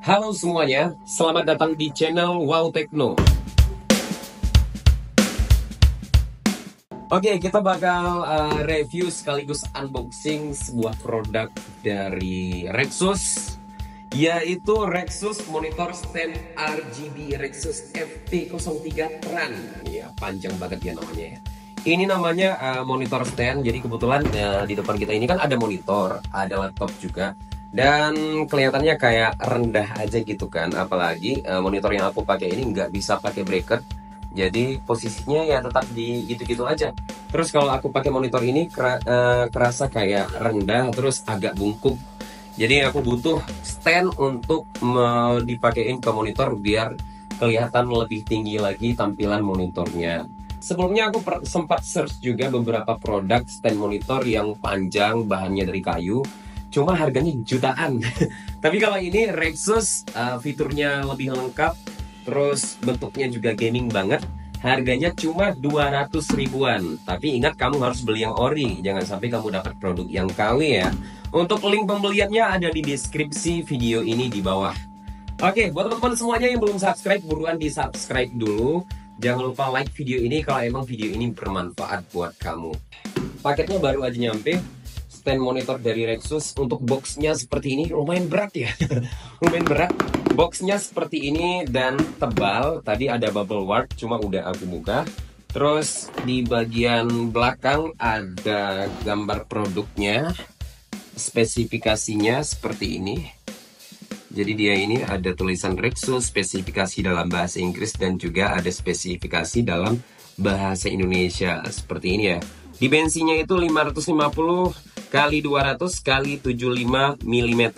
Halo semuanya, selamat datang di channel Wow Techno. Oke, kita bakal review sekaligus unboxing sebuah produk dari Rexus, yaitu Rexus Monitor Stand RGB Rexus FT03 Tran. Ya, panjang banget ya namanya ya. Ini namanya monitor stand. Jadi kebetulan di depan kita ini kan ada monitor, ada laptop juga. Dan kelihatannya kayak rendah aja gitu kan. Apalagi monitor yang aku pakai ini nggak bisa pakai bracket. Jadi posisinya ya tetap di gitu-gitu aja. Terus kalau aku pakai monitor ini kerasa kayak rendah, terus agak bungkuk. Jadi aku butuh stand untuk dipakein ke monitor biar kelihatan lebih tinggi lagi tampilan monitornya. Sebelumnya aku sempat search juga beberapa produk stand monitor yang panjang, bahannya dari kayu, cuma harganya jutaan. Tapi kalau ini Rexus fiturnya lebih lengkap, terus bentuknya juga gaming banget. Harganya cuma 200 ribuan. Tapi ingat, kamu harus beli yang ori, jangan sampai kamu dapat produk yang KW ya. Untuk link pembeliannya ada di deskripsi video ini di bawah. Oke, buat teman-teman semuanya yang belum subscribe, buruan di subscribe dulu. Jangan lupa like video ini kalau emang video ini bermanfaat buat kamu. Paketnya baru aja nyampe. Stand monitor dari Rexus. Untuk boxnya seperti ini, lumayan berat ya. Lumayan berat. Boxnya seperti ini dan tebal. Tadi ada bubble wrap, cuma udah aku buka. Terus di bagian belakang ada gambar produknya, spesifikasinya seperti ini. Jadi dia ini ada tulisan Rexus, spesifikasi dalam bahasa Inggris, dan juga ada spesifikasi dalam bahasa Indonesia seperti ini ya. Dimensinya itu 550 kali 200 kali 75 mm.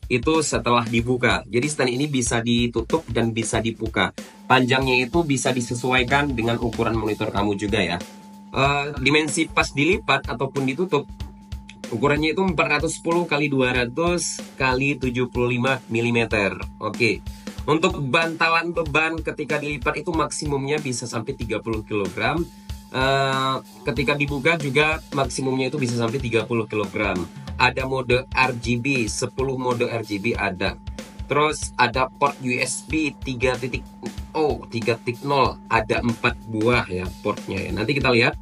Itu setelah dibuka. Jadi stand ini bisa ditutup dan bisa dibuka. Panjangnya itu bisa disesuaikan dengan ukuran monitor kamu juga ya. Dimensi pas dilipat ataupun ditutup, ukurannya itu 410 kali 200 kali 75 mm. Oke. Untuk bantalan beban ketika dilipat itu maksimumnya bisa sampai 30 kg. Ketika dibuka juga maksimumnya itu bisa sampai 30 kg. Ada mode RGB, 10 mode RGB ada. Terus ada port USB 3.0, ada 4 buah ya portnya ya. Nanti kita lihat.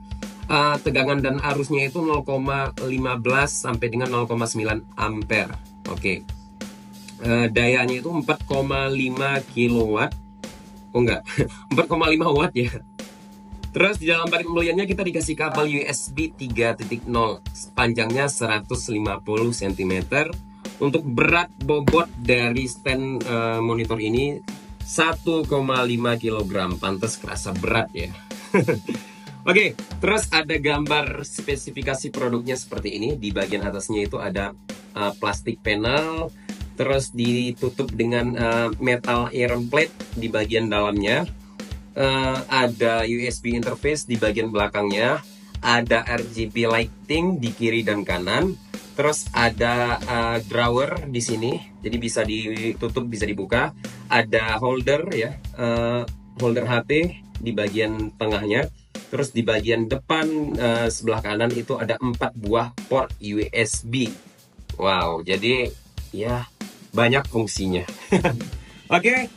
Tegangan dan arusnya itu 0,15 sampai dengan 0,9 ampere. Oke. Dayanya itu 4,5 kilowatt. Oh enggak, 4,5 watt ya. Terus di dalam paket pembeliannya kita dikasih kabel USB 3.0, panjangnya 150 cm. Untuk berat bobot dari stand monitor ini 1,5 kg. Pantas kerasa berat ya. Oke, terus ada gambar spesifikasi produknya seperti ini. Di bagian atasnya itu ada plastik panel, terus ditutup dengan metal iron plate di bagian dalamnya. Ada USB interface di bagian belakangnya, ada RGB lighting di kiri dan kanan. Terus ada drawer di sini, jadi bisa ditutup, bisa dibuka. Ada holder ya, holder HP di bagian tengahnya. Terus di bagian depan sebelah kanan itu ada 4 buah port USB. Wow, jadi ya banyak fungsinya. Oke,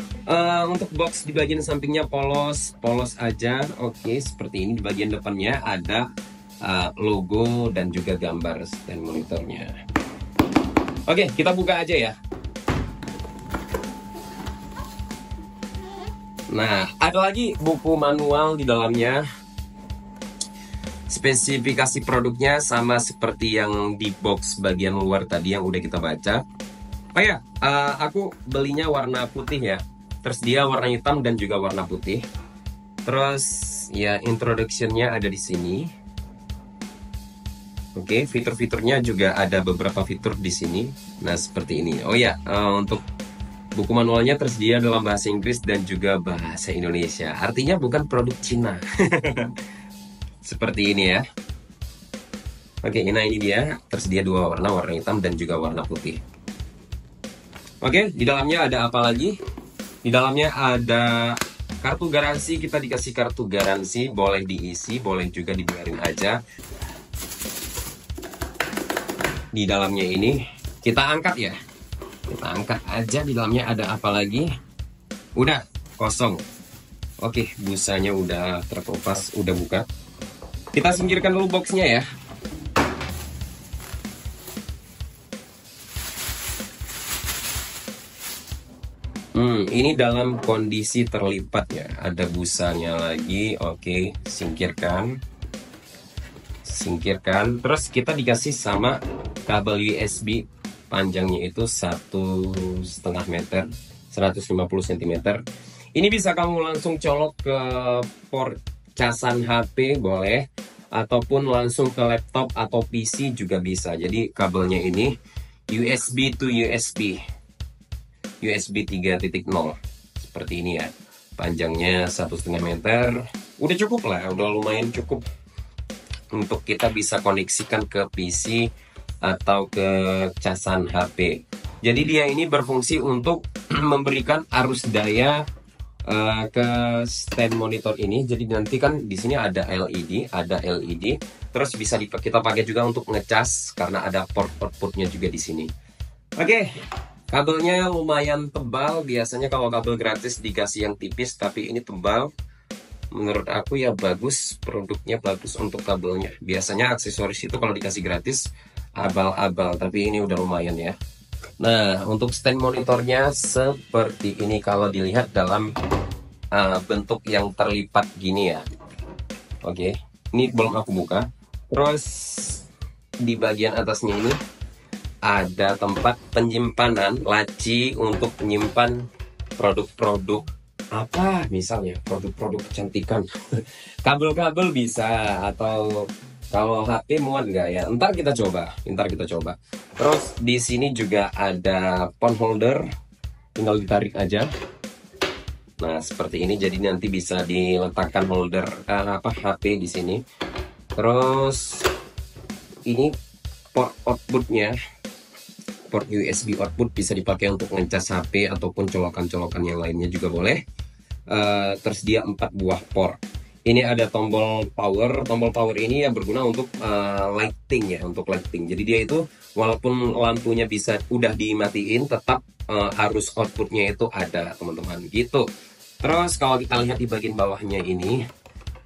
untuk box di bagian sampingnya polos aja. Oke, seperti ini. Di bagian depannya ada logo dan juga gambar stand monitornya. Oke, kita buka aja ya. Nah, ada lagi buku manual di dalamnya. Spesifikasi produknya sama seperti yang di box bagian luar tadi yang udah kita baca. Oh ya, aku belinya warna putih ya. Terus dia warna hitam dan juga warna putih. Terus ya, introduction-nya ada di sini. Oke, fitur-fiturnya juga ada beberapa fitur di sini. Nah, seperti ini. Oh ya, untuk buku manualnya tersedia dalam bahasa Inggris dan juga bahasa Indonesia. Artinya bukan produk Cina. Seperti ini ya. Oke, nah ini dia. Tersedia 2 warna, warna hitam dan juga warna putih. Oke, di dalamnya ada apa lagi? Di dalamnya ada kartu garansi. Kita dikasih kartu garansi, boleh diisi, boleh juga dibiarin aja. Di dalamnya ini kita angkat ya. Kita angkat aja, di dalamnya ada apa lagi. Udah kosong. Oke, busanya udah terkelupas, udah buka. Kita singkirkan dulu boxnya ya. Ini dalam kondisi terlipat ya. Ada busanya lagi. Oke, singkirkan. Singkirkan. Terus kita dikasih sama kabel USB. Panjangnya itu 1,5 meter, 150 cm. Ini bisa kamu langsung colok ke port casan HP boleh, ataupun langsung ke laptop atau PC juga bisa. Jadi kabelnya ini USB to USB 3.0 seperti ini ya. Panjangnya 1,5 meter. Udah cukup lah, udah lumayan cukup untuk kita bisa koneksikan ke PC atau ke casan HP. Jadi dia ini berfungsi untuk memberikan arus daya ke stand monitor ini. Jadi nanti kan di sini ada LED, terus bisa kita pakai juga untuk ngecas karena ada port outputnya juga di sini. Oke, kabelnya lumayan tebal. Biasanya kalau kabel gratis dikasih yang tipis, tapi ini tebal. Menurut aku ya bagus, produknya bagus untuk kabelnya. Biasanya aksesoris itu kalau dikasih gratis abal-abal, tapi ini udah lumayan ya. Nah, untuk stand monitornya seperti ini kalau dilihat dalam bentuk yang terlipat gini ya. Oke, ini belum aku buka. Terus di bagian atasnya ini ada tempat penyimpanan laci untuk menyimpan produk-produk apa, misalnya produk-produk kecantikan. Kabel-kabel bisa, atau kalau HP muat nggak ya? Ntar kita coba. Terus di sini juga ada phone holder, tinggal ditarik aja. Nah seperti ini, jadi nanti bisa diletakkan holder HP di sini. Terus ini port outputnya, port USB output bisa dipakai untuk ngecas HP ataupun colokan-colokan yang lainnya juga boleh. Tersedia 4 buah port. Ini ada tombol power. Tombol power ini yang berguna untuk lighting ya, untuk lighting. Jadi dia itu walaupun lampunya bisa udah dimatiin, tetap arus outputnya itu ada, teman-teman, gitu. Terus kalau kita lihat di bagian bawahnya ini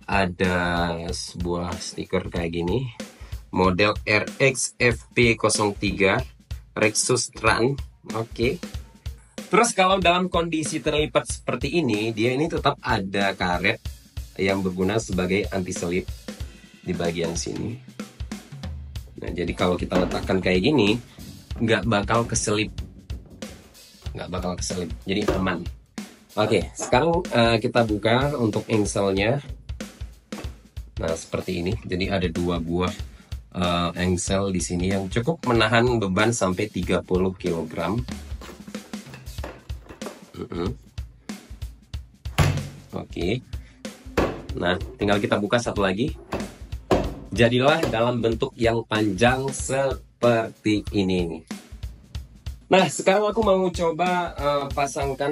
ada sebuah stiker kayak gini, model RX FP03 Rexus Run. Oke. Terus kalau dalam kondisi terlipat seperti ini, dia ini tetap ada karet yang berguna sebagai anti selip di bagian sini. Nah, jadi kalau kita letakkan kayak gini, nggak bakal keselip, jadi aman. Oke, sekarang kita buka untuk engselnya. Nah, seperti ini. Jadi ada 2 buah engsel di sini yang cukup menahan beban sampai 30 kg. Oke. Nah, tinggal kita buka satu lagi. Jadilah dalam bentuk yang panjang seperti ini. Nah, sekarang aku mau coba pasangkan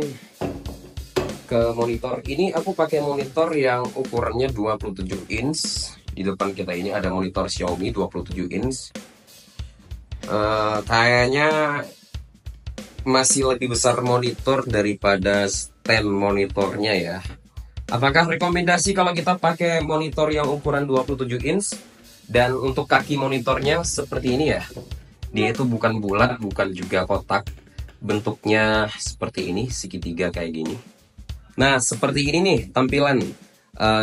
ke monitor. Ini aku pakai monitor yang ukurannya 27 inch. Di depan kita ini ada monitor Xiaomi 27 inch. Kayaknya masih lebih besar monitor daripada stand monitornya ya. Apakah rekomendasi kalau kita pakai monitor yang ukuran 27 inch? Dan untuk kaki monitornya seperti ini ya. Dia itu bukan bulat, bukan juga kotak. Bentuknya seperti ini, segitiga kayak gini. Nah, seperti ini nih tampilan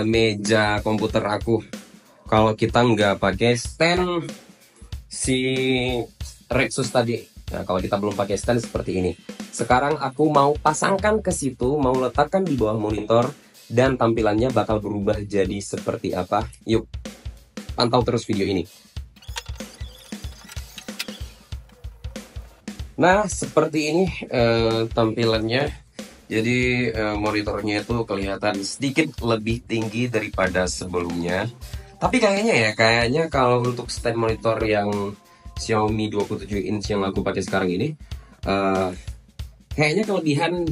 meja komputer aku. Kalau kita nggak pakai stand si Rexus tadi. Nah, kalau kita belum pakai stand seperti ini. Sekarang aku mau pasangkan ke situ, mau letakkan di bawah monitor. Dan tampilannya bakal berubah jadi seperti apa. Yuk, pantau terus video ini. Nah, seperti ini tampilannya. Jadi monitornya itu kelihatan sedikit lebih tinggi daripada sebelumnya. Tapi kayaknya kalau untuk stand monitor yang Xiaomi 27 inch yang aku pakai sekarang ini, kayaknya kelebihan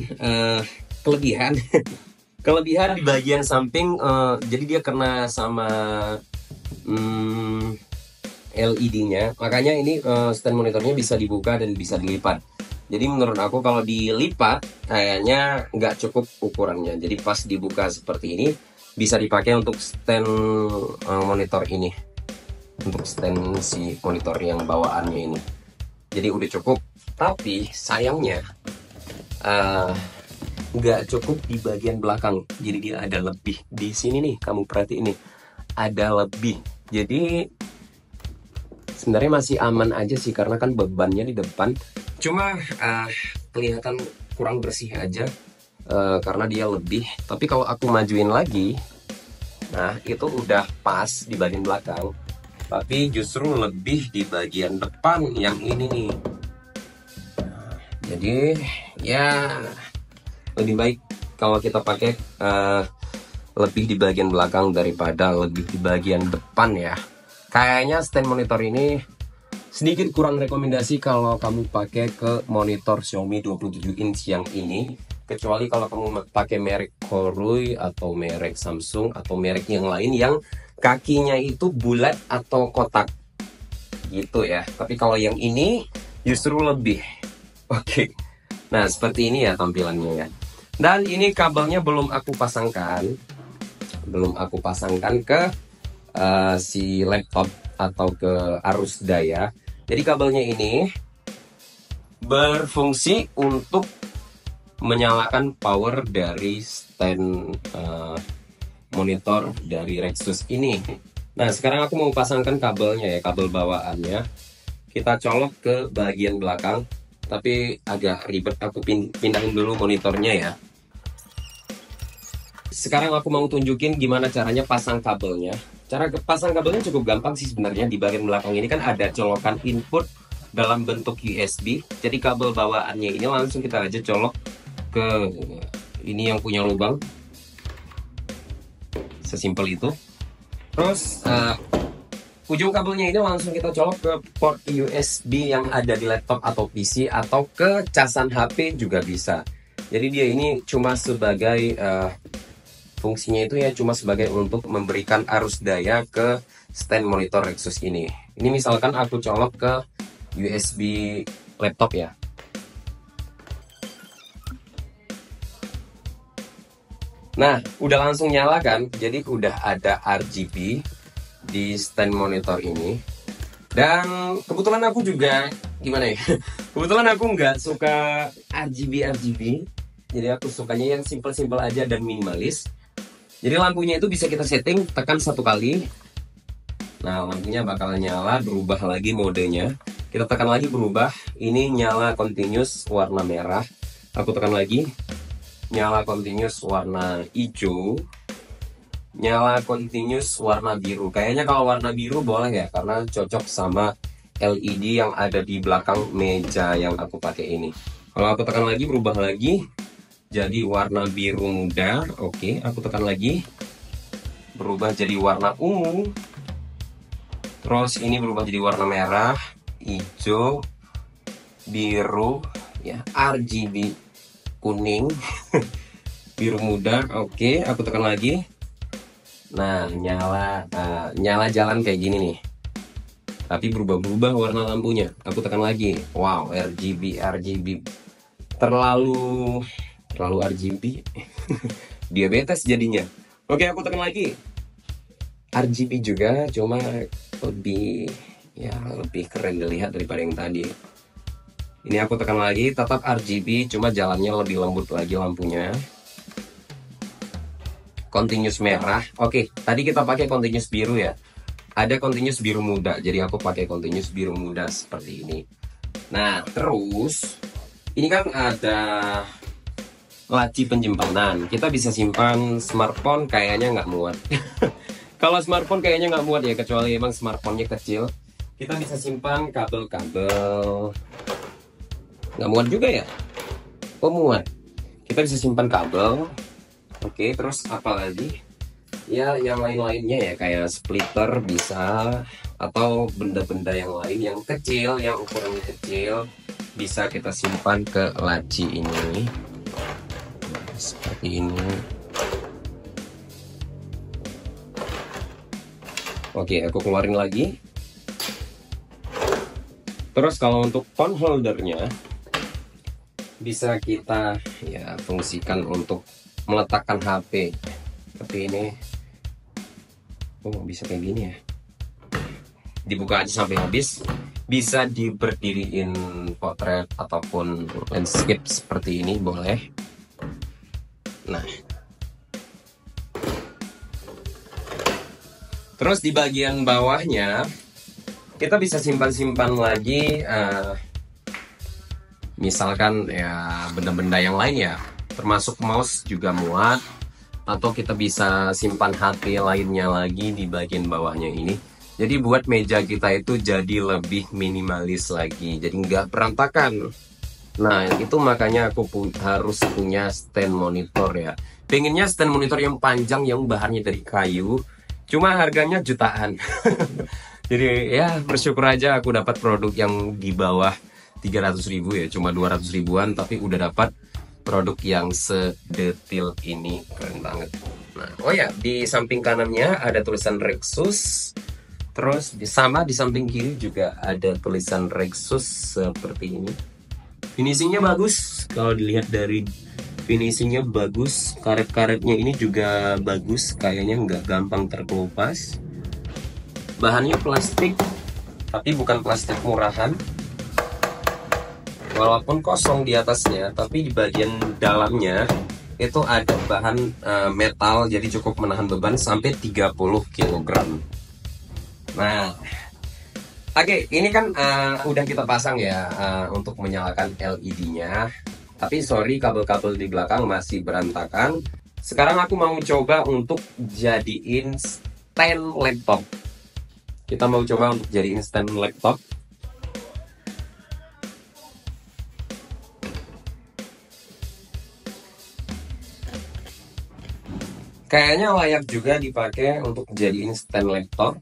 di bagian samping. Jadi dia kena sama LED-nya, makanya ini stand monitornya bisa dibuka dan bisa dilipat. Jadi menurut aku kalau dilipat kayaknya nggak cukup ukurannya. Jadi pas dibuka seperti ini bisa dipakai untuk stand monitor ini, untuk stand si monitor yang bawaannya ini. Jadi udah cukup. Tapi sayangnya nggak cukup di bagian belakang. Jadi dia ada lebih di sini nih. Kamu perhatiin nih, ada lebih. Jadi sebenarnya masih aman aja sih karena kan bebannya di depan. Cuma kelihatan kurang bersih aja karena dia lebih. Tapi kalau aku majuin lagi, nah itu udah pas di bagian belakang. Tapi justru lebih di bagian depan yang ini nih. Jadi ya lebih baik kalau kita pakai lebih di bagian belakang daripada lebih di bagian depan ya. Kayaknya stand monitor ini sedikit kurang rekomendasi kalau kamu pakai ke monitor Xiaomi 27 inch yang ini. Kecuali kalau kamu pakai merek Korui atau merek Samsung atau merek yang lain yang kakinya itu bulat atau kotak gitu ya. Tapi kalau yang ini justru lebih oke. Nah seperti ini ya tampilannya ya. Dan ini kabelnya belum aku pasangkan ke si laptop atau ke arus daya. Jadi kabelnya ini berfungsi untuk menyalakan power dari stand monitor dari Rexus ini. Nah sekarang aku mau pasangkan kabelnya ya, kabel bawaannya. Kita colok ke bagian belakang, tapi agak ribet, aku pindahin dulu monitornya ya. Sekarang aku mau tunjukin gimana caranya pasang kabelnya. Cara pasang kabelnya cukup gampang sih sebenarnya. Di bagian belakang ini kan ada colokan input dalam bentuk USB. Jadi kabel bawaannya ini langsung kita aja colok ke ini yang punya lubang. Sesimpel itu. Terus ujung kabelnya ini langsung kita colok ke port USB yang ada di laptop atau PC atau ke casan HP juga bisa. Jadi dia ini cuma sebagai fungsinya itu ya cuma sebagai untuk memberikan arus daya ke stand monitor Rexus ini. Ini misalkan aku colok ke USB laptop ya. Nah, udah langsung nyala kan? Jadi udah ada RGB di stand monitor ini. Dan kebetulan aku juga gimana ya? Kebetulan aku nggak suka RGB. Jadi aku sukanya yang simple-simple aja dan minimalis. Jadi lampunya itu bisa kita setting, tekan satu kali. Nah, lampunya bakal nyala, berubah lagi modenya. Kita tekan lagi berubah. Ini nyala continuous warna merah. Aku tekan lagi. Nyala continuous warna hijau. Nyala continuous warna biru. Kayaknya kalau warna biru boleh ya, karena cocok sama LED yang ada di belakang meja yang aku pakai ini. Kalau aku tekan lagi berubah lagi jadi warna biru muda. Oke, aku tekan lagi berubah jadi warna ungu. Terus ini berubah jadi warna merah, hijau, biru, ya RGB kuning, biru muda. Oke, aku tekan lagi. Nah, nyala jalan kayak gini nih. Tapi berubah-berubah warna lampunya. Aku tekan lagi. Wow, RGB. Terlalu RGB. Diabetes jadinya. Oke, aku tekan lagi. RGB juga, cuma lebih keren dilihat daripada yang tadi. Ini aku tekan lagi, tetap RGB, cuma jalannya lebih lembut lagi lampunya. Continuous merah. Oke, tadi kita pakai continuous biru ya. Ada continuous biru muda, jadi aku pakai continuous biru muda seperti ini. Nah, terus ini kan ada laci penyimpanan. Kita bisa simpan smartphone, kayaknya nggak muat. Kalau smartphone kayaknya nggak muat ya, kecuali emang smartphone-nya kecil. Kita bisa simpan kabel-kabel. Nggak muat juga ya? Oh muat. Kita bisa simpan kabel. Oke, terus apa lagi? Ya, yang lain-lainnya ya, kayak splitter bisa, atau benda-benda yang lain yang kecil, yang ukurannya kecil, bisa kita simpan ke laci ini. Seperti ini. Oke, aku keluarin lagi. Terus kalau untuk phone holdernya, bisa kita ya fungsikan untuk meletakkan HP seperti ini. Oh, bisa kayak gini ya, dibuka aja sampai habis. Bisa diberdiriin potret ataupun landscape seperti ini boleh. Nah, terus di bagian bawahnya kita bisa simpan-simpan lagi misalkan ya benda-benda yang lain ya, termasuk mouse juga muat, atau kita bisa simpan HP lainnya lagi di bagian bawahnya ini. Jadi buat meja kita itu jadi lebih minimalis lagi, jadi nggak berantakan. Nah itu makanya aku harus punya stand monitor ya. Pengennya stand monitor yang panjang, yang bahannya dari kayu, cuma harganya jutaan. Jadi ya bersyukur aja aku dapat produk yang di bawah 300.000 ya, cuma 200 ribuan, tapi udah dapat produk yang sedetil ini, keren banget. Nah, oh ya, di samping kanannya ada tulisan Rexus. Terus sama di samping kiri juga ada tulisan Rexus seperti ini. Finishingnya bagus, kalau dilihat dari finishingnya bagus. Karet-karetnya ini juga bagus, kayaknya nggak gampang terkelupas. Bahannya plastik, tapi bukan plastik murahan. Walaupun kosong di atasnya, tapi di bagian dalamnya itu ada bahan metal, jadi cukup menahan beban sampai 30 kg. Nah, oke, ini kan udah kita pasang ya untuk menyalakan LED-nya. Tapi sorry, kabel-kabel di belakang masih berantakan. Sekarang aku mau coba untuk jadiin stand laptop. Kita mau coba untuk jadiin stand laptop. Kayaknya layak juga dipakai untuk jadiin stand laptop.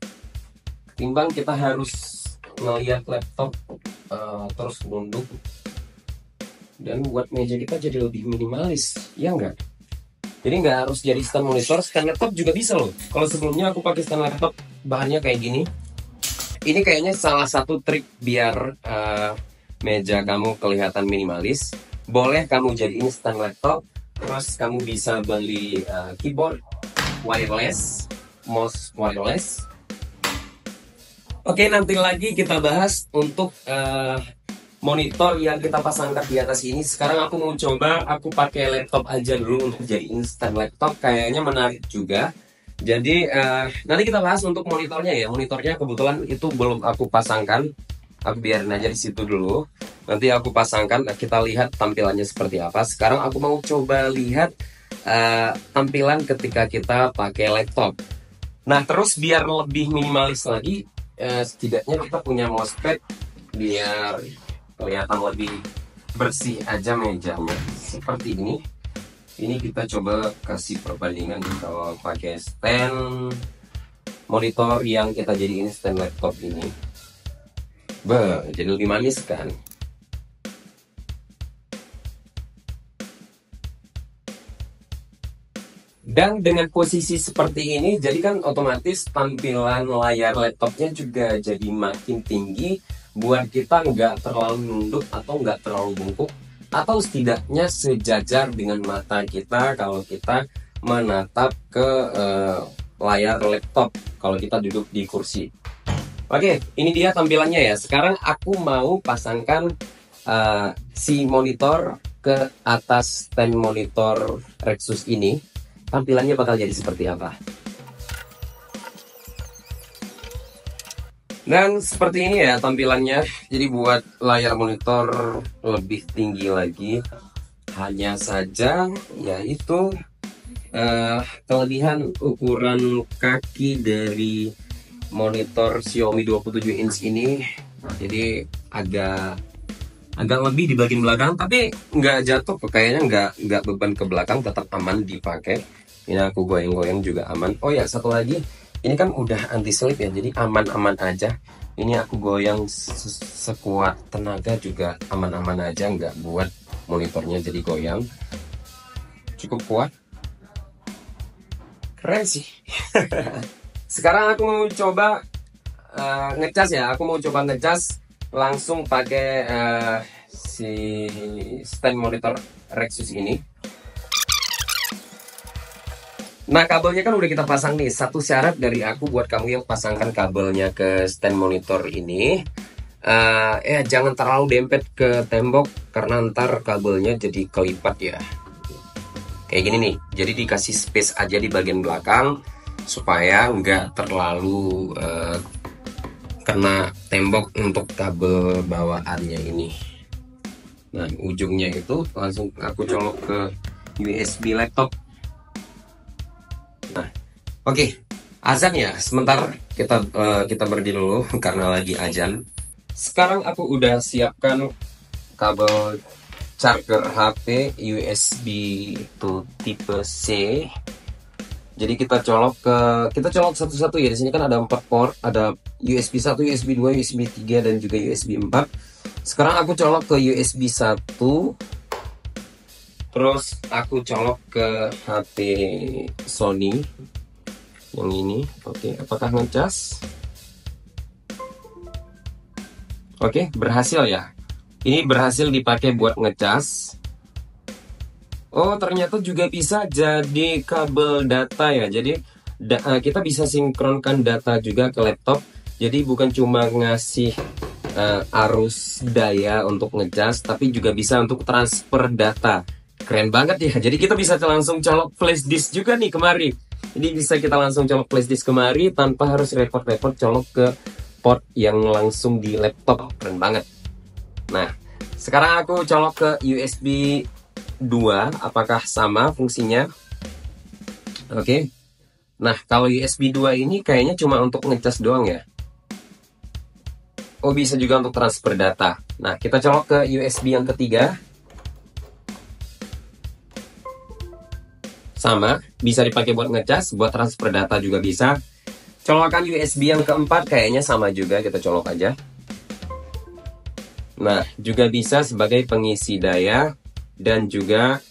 Timbang kita harus melihat laptop terus nunduk, dan buat meja kita jadi lebih minimalis, ya enggak? Jadi nggak harus jadi stand monitor, stand laptop juga bisa loh. Kalau sebelumnya aku pakai stand laptop bahannya kayak gini. Ini kayaknya salah satu trik biar meja kamu kelihatan minimalis. Boleh kamu jadiin stand laptop, terus kamu bisa beli keyboard wireless, mouse wireless. Oke, nanti lagi kita bahas untuk monitor yang kita pasangkan di atas ini. Sekarang aku mau coba, aku pakai laptop aja dulu untuk jadi stand laptop. Kayaknya menarik juga. Jadi nanti kita bahas untuk monitornya ya. Monitornya kebetulan itu belum aku pasangkan. Aku biarin aja di situ dulu. Nanti aku pasangkan, kita lihat tampilannya seperti apa. Sekarang aku mau coba lihat tampilan ketika kita pakai laptop. Nah, terus biar lebih minimalis lagi, setidaknya kita punya mousepad biar kelihatan lebih bersih aja mejanya seperti ini. Ini kita coba kasih perbandingan kalau pakai stand monitor yang kita jadiin stand laptop ini. Jadi lebih manis kan? Dan dengan posisi seperti ini, jadi kan otomatis tampilan layar laptopnya juga jadi makin tinggi, buat kita nggak terlalu nunduk atau nggak terlalu bungkuk, atau setidaknya sejajar dengan mata kita kalau kita menatap ke layar laptop kalau kita duduk di kursi. Oke, ini dia tampilannya ya. Sekarang aku mau pasangkan si monitor ke atas stand monitor Rexus ini. Tampilannya bakal jadi seperti apa. Dan seperti ini ya tampilannya. Jadi buat layar monitor lebih tinggi lagi, hanya saja yaitu kelebihan ukuran kaki dari monitor Xiaomi 27 inch ini, jadi agak lebih di bagian belakang, tapi nggak jatuh, kayaknya nggak beban ke belakang, tetap aman dipakai. Ini aku goyang-goyang juga aman. Oh ya, satu lagi, ini kan udah anti slip ya, jadi aman-aman aja. Ini aku goyang sekuat tenaga juga aman-aman aja, nggak buat monitornya jadi goyang. Cukup kuat. Keren sih. Sekarang aku mau coba ngecas ya. Aku mau coba ngecas langsung pakai si stand monitor Rexus ini. Nah, kabelnya kan udah kita pasang nih. Satu syarat dari aku buat kamu yang pasangkan kabelnya ke stand monitor ini, jangan terlalu dempet ke tembok karena ntar kabelnya jadi kelipat ya. Kayak gini nih. Jadi dikasih space aja di bagian belakang supaya nggak terlalu kena tembok untuk kabel bawaannya ini. Nah, ujungnya itu langsung aku colok ke USB laptop. Nah, oke. Azan ya, sebentar kita berdiri dulu karena lagi azan. Sekarang aku udah siapkan kabel charger HP USB to tipe C. Jadi kita colok satu-satu ya. Di sini kan ada 4 port, ada USB 1, USB 2, USB 3 dan juga USB 4. Sekarang aku colok ke USB 1. Terus aku colok ke HP Sony yang ini. Oke, apakah ngecas? Oke, berhasil ya. Ini berhasil dipakai buat ngecas. Oh, ternyata juga bisa jadi kabel data ya. Jadi kita bisa sinkronkan data juga ke laptop. Jadi bukan cuma ngasih arus daya untuk ngecas, tapi juga bisa untuk transfer data. Keren banget ya. Jadi kita bisa langsung colok flash disk juga nih kemari. Jadi bisa kita langsung colok flash disk kemari tanpa harus repot-repot colok ke port yang langsung di laptop. Keren banget. Nah, sekarang aku colok ke USB 2. Apakah sama fungsinya? Oke. Nah, kalau USB 2 ini kayaknya cuma untuk ngecas doang ya. Oh, bisa juga untuk transfer data. Nah, kita colok ke USB yang ketiga. Sama, bisa dipakai buat ngecas, buat transfer data juga bisa. Colokan USB yang keempat kayaknya sama juga, kita colok aja. Nah, juga bisa sebagai pengisi daya dan juga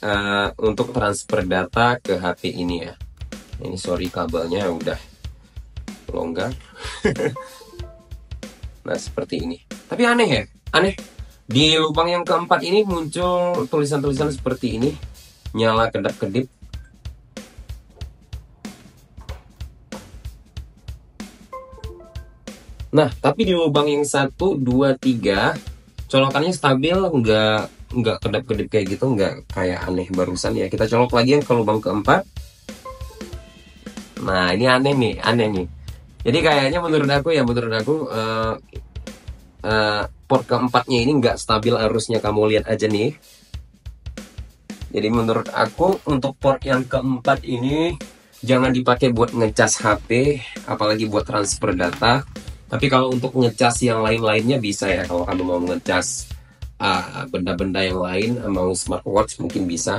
untuk transfer data ke HP ini ya. Ini sorry, kabelnya udah longgar. Nah, seperti ini. Tapi aneh ya, aneh. Di lubang yang keempat ini muncul tulisan-tulisan seperti ini. Nyala kedap-kedip. Nah, tapi di lubang yang 1, 2, 3 colokannya stabil, nggak kedap-kedip kayak gitu, nggak kayak aneh barusan ya. Kita colok lagi yang ke lubang keempat. Nah, ini aneh nih. Jadi kayaknya menurut aku port keempatnya ini nggak stabil arusnya, kamu lihat aja nih. Jadi menurut aku untuk port yang keempat ini jangan dipakai buat ngecas HP, apalagi buat transfer data. Tapi kalau untuk ngecas yang lain-lainnya bisa ya. Kalau kamu mau ngecas benda-benda yang lain, mau smartwatch mungkin bisa.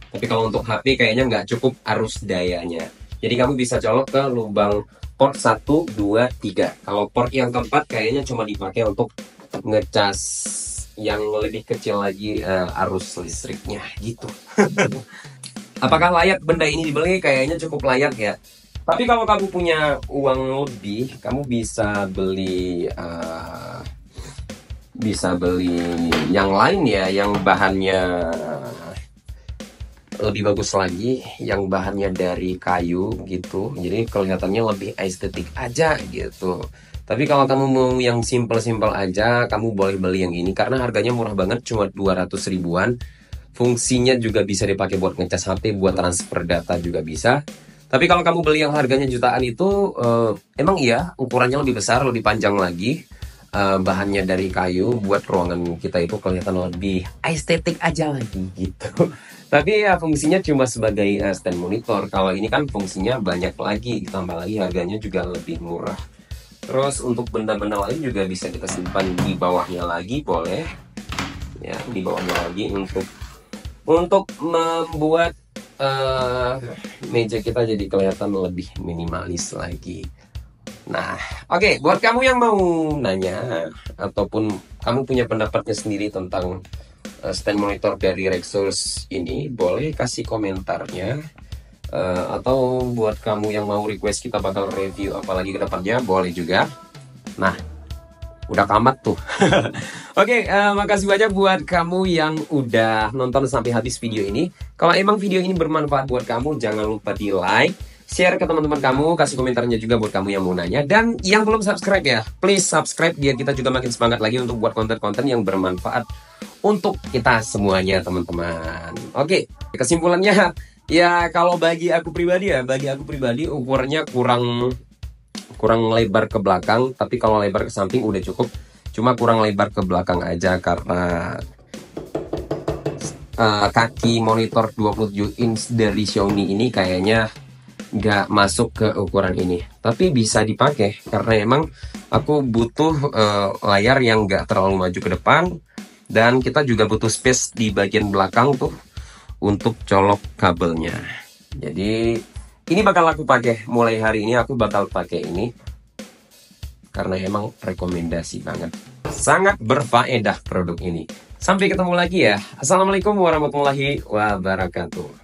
Tapi kalau untuk HP kayaknya nggak cukup arus dayanya. Jadi kamu bisa colok ke lubang port 1, 2, 3. Kalau port yang keempat kayaknya cuma dipakai untuk ngecas yang lebih kecil lagi arus listriknya gitu. Apakah layak benda ini dibeli? Kayaknya cukup layak ya. Tapi kalau kamu punya uang lebih, kamu bisa beli yang lain ya, yang bahannya lebih bagus lagi, yang bahannya dari kayu gitu. Jadi kelihatannya lebih estetik aja gitu. Tapi kalau kamu mau yang simple-simple aja, kamu boleh beli yang ini karena harganya murah banget, cuma 200 ribuan. Fungsinya juga bisa dipakai buat ngecas HP, buat transfer data juga bisa. Tapi kalau kamu beli yang harganya jutaan itu, emang iya ukurannya lebih besar, lebih panjang lagi. Bahannya dari kayu, buat ruangan kita itu kelihatan lebih estetik aja lagi gitu. Tapi ya fungsinya cuma sebagai stand monitor. Kalau ini kan fungsinya banyak lagi, ditambah lagi harganya juga lebih murah. Terus untuk benda-benda lain juga bisa kita simpan di bawahnya lagi, boleh. Ya, di bawahnya lagi untuk membuat meja kita jadi kelihatan lebih minimalis lagi. Nah, oke, buat kamu yang mau nanya ataupun kamu punya pendapatnya sendiri tentang stand monitor dari Rexus ini, boleh kasih komentarnya. Atau buat kamu yang mau request kita bakal review apalagi ke depannya, boleh juga. Nah, udah kamat tuh. Oke, makasih banyak buat kamu yang udah nonton sampai habis video ini. Kalau emang video ini bermanfaat buat kamu, jangan lupa di like, share ke teman-teman kamu, kasih komentarnya juga buat kamu yang mau nanya. Dan yang belum subscribe ya, please subscribe biar kita juga makin semangat lagi untuk buat konten-konten yang bermanfaat untuk kita semuanya, teman-teman. Oke, kesimpulannya ya, kalau bagi aku pribadi ukurannya kurang lebar ke belakang, tapi kalau lebar ke samping udah cukup. Cuma kurang lebar ke belakang aja karena kaki monitor 27 inch dari Xiaomi ini kayaknya nggak masuk ke ukuran ini. Tapi bisa dipakai karena emang aku butuh layar yang nggak terlalu maju ke depan, dan kita juga butuh space di bagian belakang tuh untuk colok kabelnya. Jadi ini bakal aku pakai mulai hari ini, aku bakal pakai ini karena emang rekomendasi banget. Sangat berfaedah produk ini. Sampai ketemu lagi ya. Assalamualaikum warahmatullahi wabarakatuh.